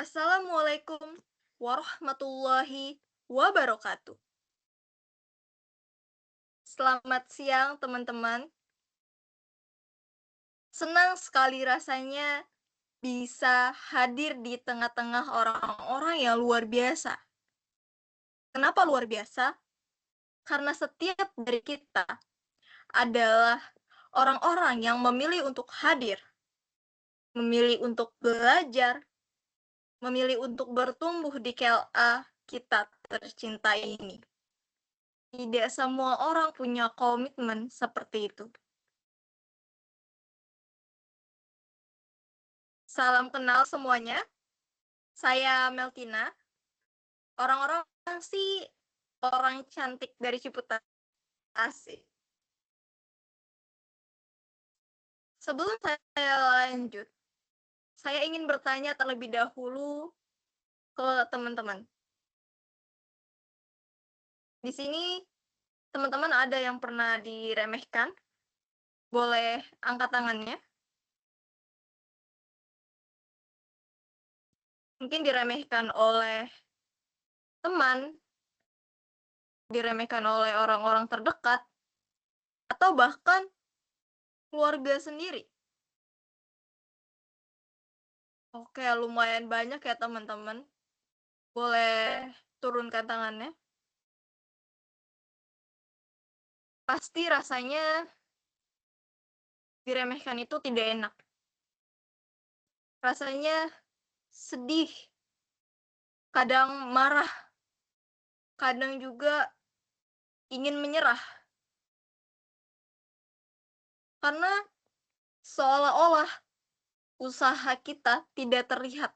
Assalamualaikum warahmatullahi wabarakatuh. Selamat siang, teman-teman. Senang sekali rasanya bisa hadir di tengah-tengah orang-orang yang luar biasa. Kenapa luar biasa? Karena setiap dari kita adalah orang-orang yang memilih untuk hadir, memilih untuk belajar, memilih untuk bertumbuh di KLA kita tercinta ini. Tidak semua orang punya komitmen seperti itu. Salam kenal semuanya, saya Meltina. Orang-orang sih orang cantik dari Ciputat. Asik. Sebelum saya lanjut, saya ingin bertanya terlebih dahulu ke teman-teman. Di sini teman-teman ada yang pernah diremehkan? Boleh angkat tangannya. Mungkin diremehkan oleh teman, diremehkan oleh orang-orang terdekat, atau bahkan keluarga sendiri. Oke, lumayan banyak ya teman-teman. Boleh turunkan tangannya. Pasti rasanya diremehkan itu tidak enak. Rasanya sedih, kadang marah, kadang juga ingin menyerah. Karena seolah-olah usaha kita tidak terlihat.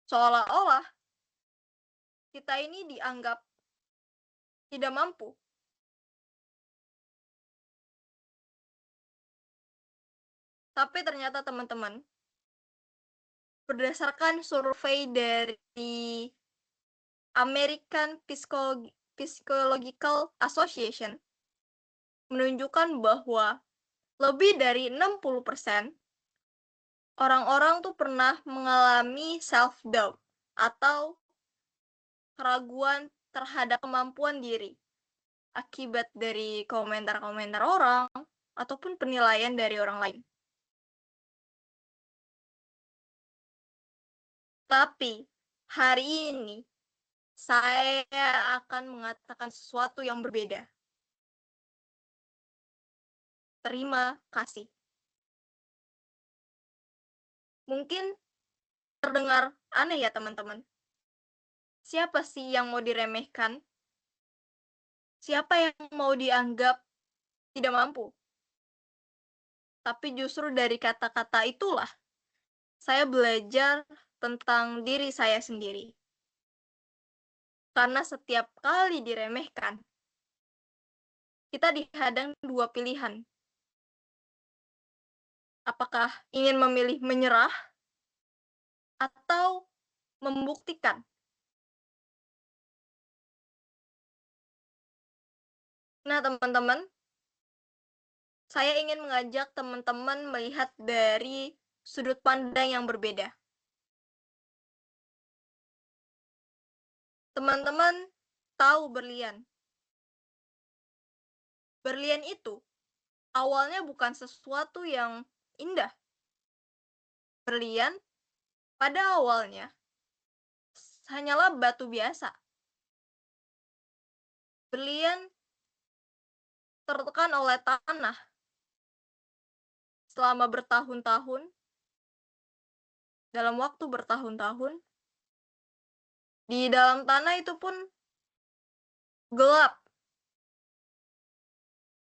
Seolah-olah kita ini dianggap tidak mampu. Tapi ternyata teman-teman, berdasarkan survei dari American Psychological Association, menunjukkan bahwa lebih dari 60% orang-orang tuh pernah mengalami self-doubt atau keraguan terhadap kemampuan diri akibat dari komentar-komentar orang ataupun penilaian dari orang lain. Tapi hari ini saya akan mengatakan sesuatu yang berbeda. Terima kasih. Mungkin terdengar aneh ya teman-teman. Siapa sih yang mau diremehkan? Siapa yang mau dianggap tidak mampu? Tapi justru dari kata-kata itulah saya belajar tentang diri saya sendiri. Karena setiap kali diremehkan, kita dihadang dua pilihan. Apakah ingin memilih menyerah atau membuktikan? Nah, teman-teman, saya ingin mengajak teman-teman melihat dari sudut pandang yang berbeda. Teman-teman tahu berlian. Berlian itu awalnya bukan sesuatu yang indah. Berlian pada awalnya hanyalah batu biasa. Berlian tertekan oleh tanah selama bertahun-tahun, dalam waktu bertahun-tahun. Di dalam tanah itu pun gelap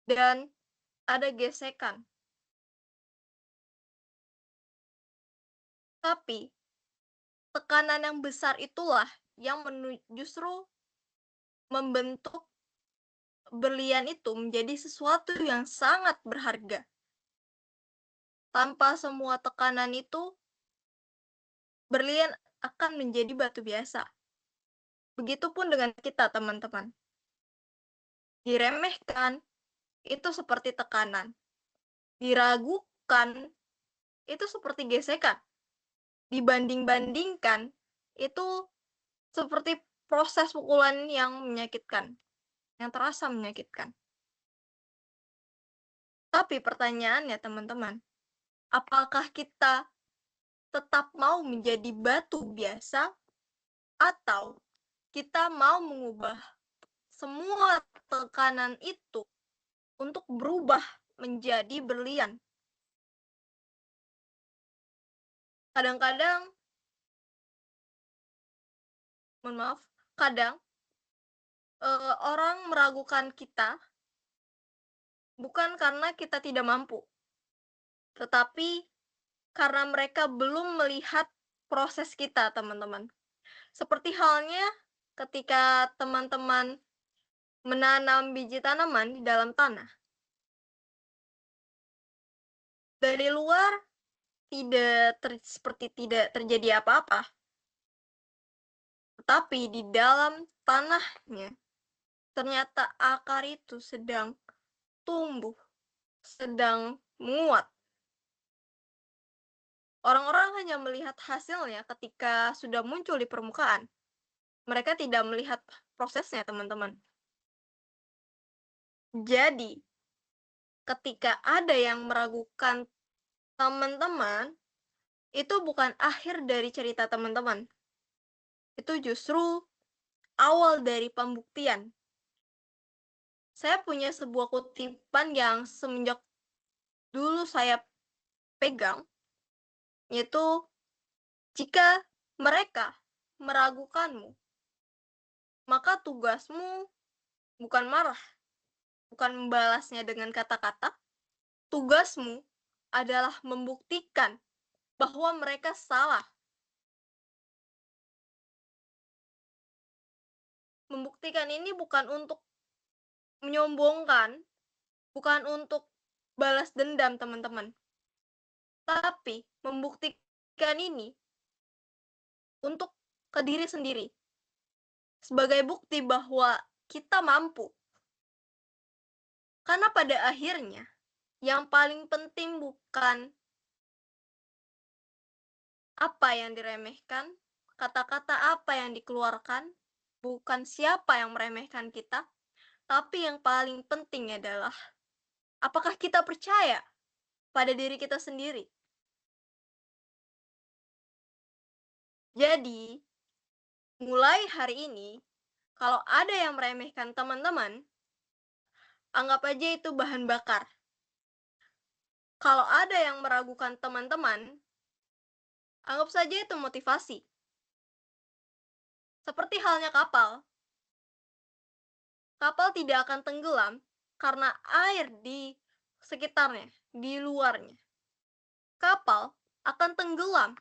dan ada gesekan. Tapi tekanan yang besar itulah yang justru membentuk berlian itu menjadi sesuatu yang sangat berharga. Tanpa semua tekanan itu, berlian akan menjadi batu biasa. Begitupun dengan kita, teman-teman. Diremehkan, itu seperti tekanan. Diragukan, itu seperti gesekan. dibanding-bandingkan, itu seperti proses pukulan yang menyakitkan, yang terasa menyakitkan. Tapi pertanyaannya teman-teman, apakah kita tetap mau menjadi batu biasa atau kita mau mengubah semua tekanan itu untuk berubah menjadi berlian? Kadang-kadang, mohon maaf, kadang orang meragukan kita bukan karena kita tidak mampu, tetapi karena mereka belum melihat proses kita, teman-teman. Seperti halnya ketika teman-teman menanam biji tanaman di dalam tanah. Dari luar seperti tidak terjadi apa-apa, tetapi di dalam tanahnya ternyata akar itu sedang tumbuh, sedang menguat. Orang-orang hanya melihat hasilnya ketika sudah muncul di permukaan. Mereka tidak melihat prosesnya, teman-teman. Jadi, ketika ada yang meragukan teman-teman, itu bukan akhir dari cerita teman-teman. Itu justru awal dari pembuktian. Saya punya sebuah kutipan yang semenjak dulu saya pegang, yaitu jika mereka meragukanmu, maka tugasmu bukan marah, bukan membalasnya dengan kata-kata. Tugasmu adalah membuktikan bahwa mereka salah. Membuktikan ini bukan untuk menyombongkan, bukan untuk balas dendam, teman-teman. Tapi membuktikan ini untuk ke diri sendiri. Sebagai bukti bahwa kita mampu. Karena pada akhirnya, yang paling penting bukan apa yang diremehkan, kata-kata apa yang dikeluarkan, bukan siapa yang meremehkan kita, tapi yang paling penting adalah apakah kita percaya pada diri kita sendiri. Jadi, mulai hari ini, kalau ada yang meremehkan teman-teman, anggap aja itu bahan bakar. Kalau ada yang meragukan teman-teman, anggap saja itu motivasi. Seperti halnya kapal. Kapal tidak akan tenggelam karena air di sekitarnya, di luarnya. Kapal akan tenggelam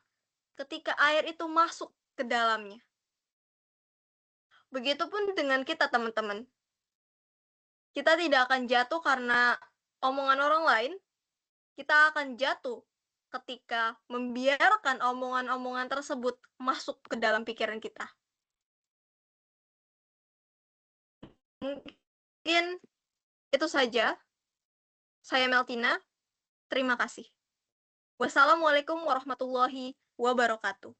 ketika air itu masuk ke dalamnya. Begitupun dengan kita, teman-teman. Kita tidak akan jatuh karena omongan orang lain. Kita akan jatuh ketika membiarkan omongan-omongan tersebut masuk ke dalam pikiran kita. Mungkin itu saja. Saya Meltina. Terima kasih. Wassalamualaikum warahmatullahi wabarakatuh.